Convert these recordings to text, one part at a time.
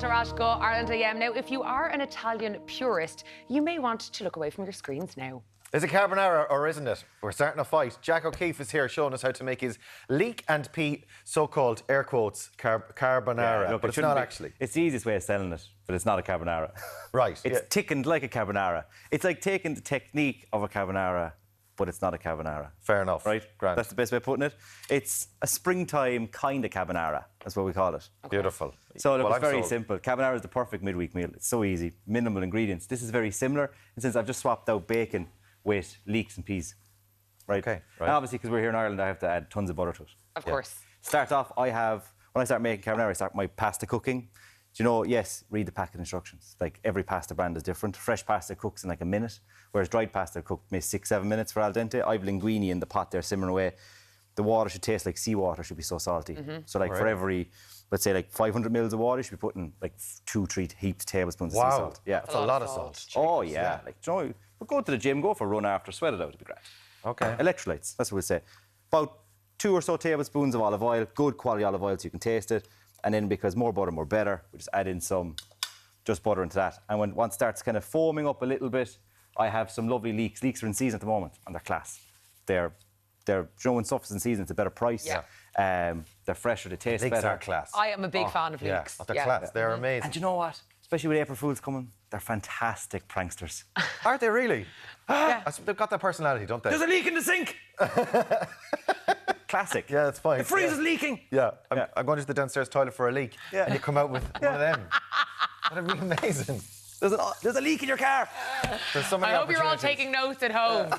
Rashko, Ireland AM. Now, if you are an Italian purist, you may want to look away from your screens now. Is it carbonara or isn't it? We're starting a fight. Jack O'Keefe is here showing us how to make his leek and pea, so-called, air quotes, carbonara. Yeah, look, but it's not actually. It's the easiest way of selling it, but it's not a carbonara. Right. It's thickened like a carbonara. It's like taking the technique of a carbonara, but it's not a carbonara. Fair enough. Right? Grand. That's the best way of putting it. It's a springtime kind of carbonara. That's what we call it. Okay. Beautiful. So look, well, it's very simple. Carbonara is the perfect midweek meal. It's so easy. Minimal ingredients. This is very similar. And since I've just swapped out bacon with leeks and peas. Right? Okay. Right. And obviously, because we're here in Ireland, I have to add tons of butter to it. Of course. Start off, when I start making carbonara, I start my pasta cooking. Do you know, yes, read the packet instructions. Like, every pasta brand is different. Fresh pasta cooks in like a minute, whereas dried pasta cooked maybe 6-7 minutes for al dente. I've linguine in the pot there simmering away. The water should taste like seawater, should be so salty. So like for every, let's say like 500 mils of water, you should be putting like 2-3 heaped tablespoons of sea salt. Yeah. That's a lot of salt. Oh, yeah. Like, do you know, we'll go to the gym, go for a run after, sweat it out, it'll be great. Okay. Electrolytes, that's what we'll say. About 2 or so tablespoons of olive oil, good quality olive oil so you can taste it. And then because more butter, more better, we just add in some just butter into that. And when once it starts kind of foaming up a little bit, I have some lovely leeks. Leeks are in season at the moment, and they're class. They're you know, when stuff is in season, it's a better price. Yeah. They're fresher, they taste Leeks better. are class. I am a big fan of leeks. They're class. They're amazing. And do you know what? Especially with April Fools coming, they're fantastic pranksters. Aren't they really? Yeah. They've got that personality, don't they? There's a leak in the sink! Classic. Yeah, that's fine. The freeze is leaking. Yeah. I'm going to the downstairs toilet for a leak, and you come out with one of them. That'd be amazing. There's a leak in your car. There's so many I hope you're all opportunities. taking notes at home.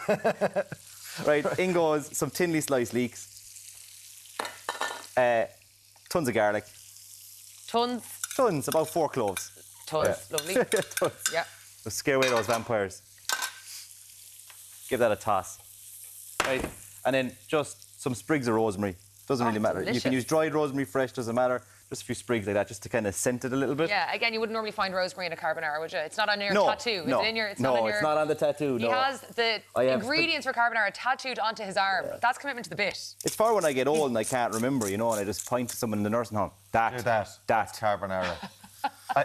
Right, in goes some thinly sliced leeks. Tons of garlic. Tons, about 4 cloves. Tons. Lovely. Tons. Yeah. So scare away those vampires. Give that a toss. Right, and then just some sprigs of rosemary. Doesn't really matter. Delicious. You can use dried rosemary, fresh, doesn't matter. Just a few sprigs like that, just to kind of scent it a little bit. Yeah, again, you wouldn't normally find rosemary in a carbonara, would you? It's not on your tattoo. No, Is it in your, it's not on the tattoo, He has the ingredients for carbonara tattooed onto his arm. Yeah. That's commitment to the bit. It's for when I get old and I can't remember, you know, and I just point to someone in the nursing home. That's carbonara.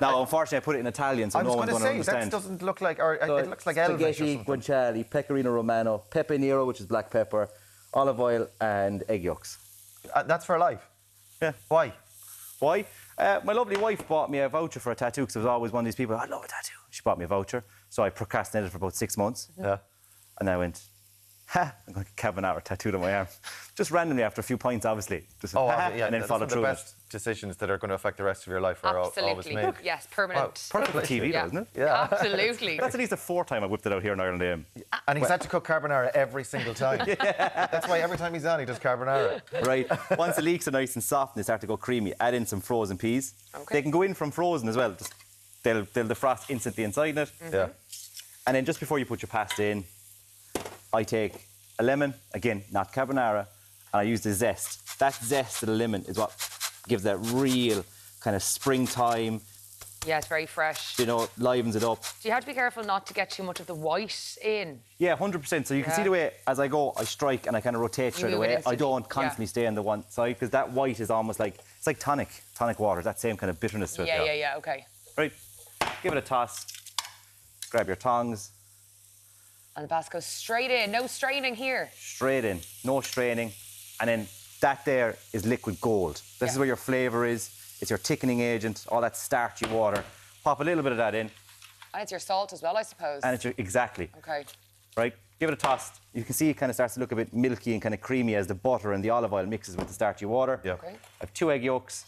Now, unfortunately, I put it in Italian, so no one's going to understand. That doesn't look like, or it looks like Elvish or spaghetti, guanciale, pecorino romano, pepe nero, which is black pepper, olive oil, and egg yolks. That's for life? Yeah. Why? Why? My lovely wife bought me a voucher for a tattoo, because I was always one of these people, I love a tattoo. She bought me a voucher, so I procrastinated for about 6 months. Yeah. And I went, I'm going to get carbonara tattooed on my arm. Just randomly after a few pints, obviously. Just and then follow through. The best decisions that are going to affect the rest of your life are always made. Yes, permanent. Wow, perfect for TV, though, isn't it? Yeah. Absolutely. That's at least the 4th time I whipped it out here in Ireland AM. And he's had to cook carbonara every single time. That's why every time he's on, he does carbonara. Right. Once the leeks are nice and soft and they start to go creamy, add in some frozen peas. Okay. They can go in from frozen as well. Just, they'll defrost instantly inside it. Yeah. And then just before you put your pasta in, I take a lemon, again, not carbonara, and I use the zest. That zest of the lemon is what gives that real kind of springtime. Yeah, it's very fresh. You know, livens it up. So you have to be careful not to get too much of the white in. Yeah, 100%. So you can see the way, as I go, I strike and I kind of rotate straight away. I don't constantly stay on the one side, because that white is almost like, it's like tonic water, that same kind of bitterness to it. Yeah, okay. Right, give it a toss. Grab your tongs. And the pasta goes straight in, no straining here. Straight in, no straining. And then that there is liquid gold. This is where your flavour is. It's your thickening agent, all that starchy water. Pop a little bit of that in. And it's your salt as well, I suppose. And it's exactly. Okay. Right, give it a toss. You can see it kind of starts to look a bit milky and kind of creamy as the butter and the olive oil mixes with the starchy water. Yeah. Okay. I have 2 egg yolks.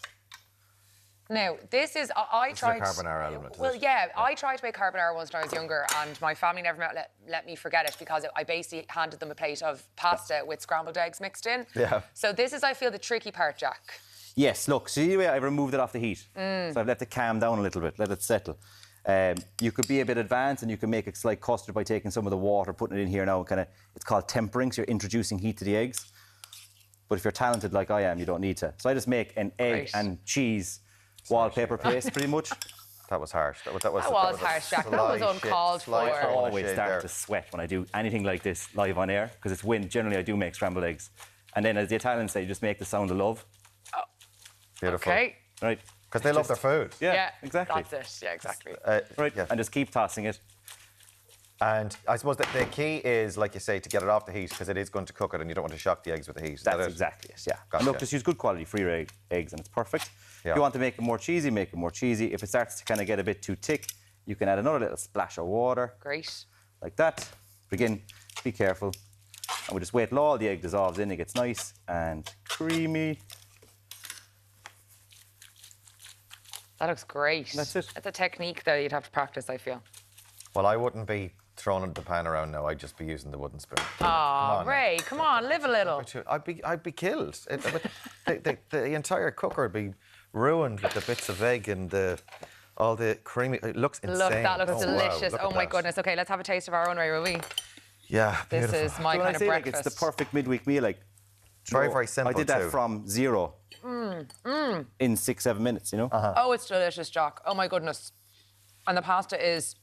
Now, this is, I tried... This is a carbonara element. Well, yeah, I tried to make carbonara once when I was younger, and my family never let me forget it, because I basically handed them a plate of pasta with scrambled eggs mixed in. Yeah. So this is, I feel, the tricky part, Jack. Yes, look, see the way I removed it off the heat. So I've let it calm down a little bit, let it settle. You could be a bit advanced and you can make a slight custard by taking some of the water, putting it in here now, and kind of, it's called tempering, so you're introducing heat to the eggs. But if you're talented like I am, you don't need to. So I just make an egg and cheese wallpaper paste, pretty much. That was harsh. That was harsh, Jack. That was uncalled for. I always start to sweat when I do anything like this live on air, because it's when generally I do make scrambled eggs. And then, as the Italians say, you just make the sound of love. Beautiful. Okay. Right. Because they love their food. Yeah, exactly. That's it. Yeah, exactly. Right, Yeah. and just keep tossing it. And I suppose that the key is, like you say, to get it off the heat because it is going to cook it and you don't want to shock the eggs with the heat. Is that That's it? exactly it, yeah. Gotcha. And look, just use good quality free eggs and it's perfect. Yeah. If you want to make it more cheesy, make it more cheesy. If it starts to kind of get a bit too thick, you can add another little splash of water. Great. Like that. But again, be careful. And we just wait till all the egg dissolves in, it gets nice and creamy. That looks great. That's it. It's a technique that you'd have to practice, I feel. Well, I wouldn't be throwing the pan around now. I'd just be using the wooden spoon. Oh, Ray, come on, live a little. I'd be killed. The entire cooker would be ruined with the bits of egg and all the creamy. It looks insane. Look, that looks wow, delicious. look Oh at my that. goodness. Okay, let's have a taste of our own, Ray, will we? Yeah, This beautiful. is my When kind I of say like breakfast. it's the perfect midweek meal, like Very, very simple I did that too. from zero in 6-7 minutes, you know. Oh, it's delicious, Jock. Oh my goodness. And the pasta is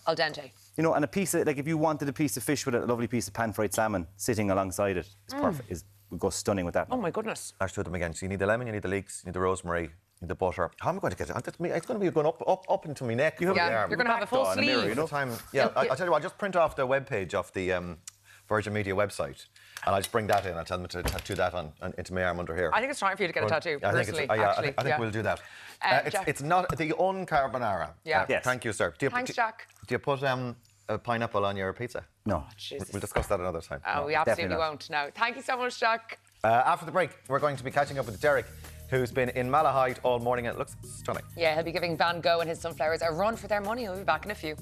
al dente. You know, and a piece of, like, if you wanted a piece of fish with a lovely piece of pan-fried salmon sitting alongside it, it's perfect. Would go stunning with that. Oh my goodness. Let's do them again. So you need the lemon, you need the leeks, you need the rosemary, you need the butter. How am I going to get it? It's going to be going up into my neck. Yeah, the arm. you're going to have a full on a mirror, sleeve. you know? Time, yeah, I'll tell you what, I'll just print off the webpage of the Virgin Media website and I'll just bring that in. I'll tell them to tattoo that into my arm under here. I think it's time for you to get a tattoo, I think personally, it's, yeah, actually. I think we'll do that. Jack. It's not the carbonara. Yeah. Yes. Thank you, sir. Thanks, Jack. Do you put a pineapple on your pizza? No. Jesus. We'll discuss that another time. Oh, we definitely absolutely not. won't. No. Thank you so much, Jack. After the break, we're going to be catching up with Derek, who's been in Malahide all morning and it looks stunning. Yeah, he'll be giving Van Gogh and his sunflowers a run for their money. We'll be back in a few.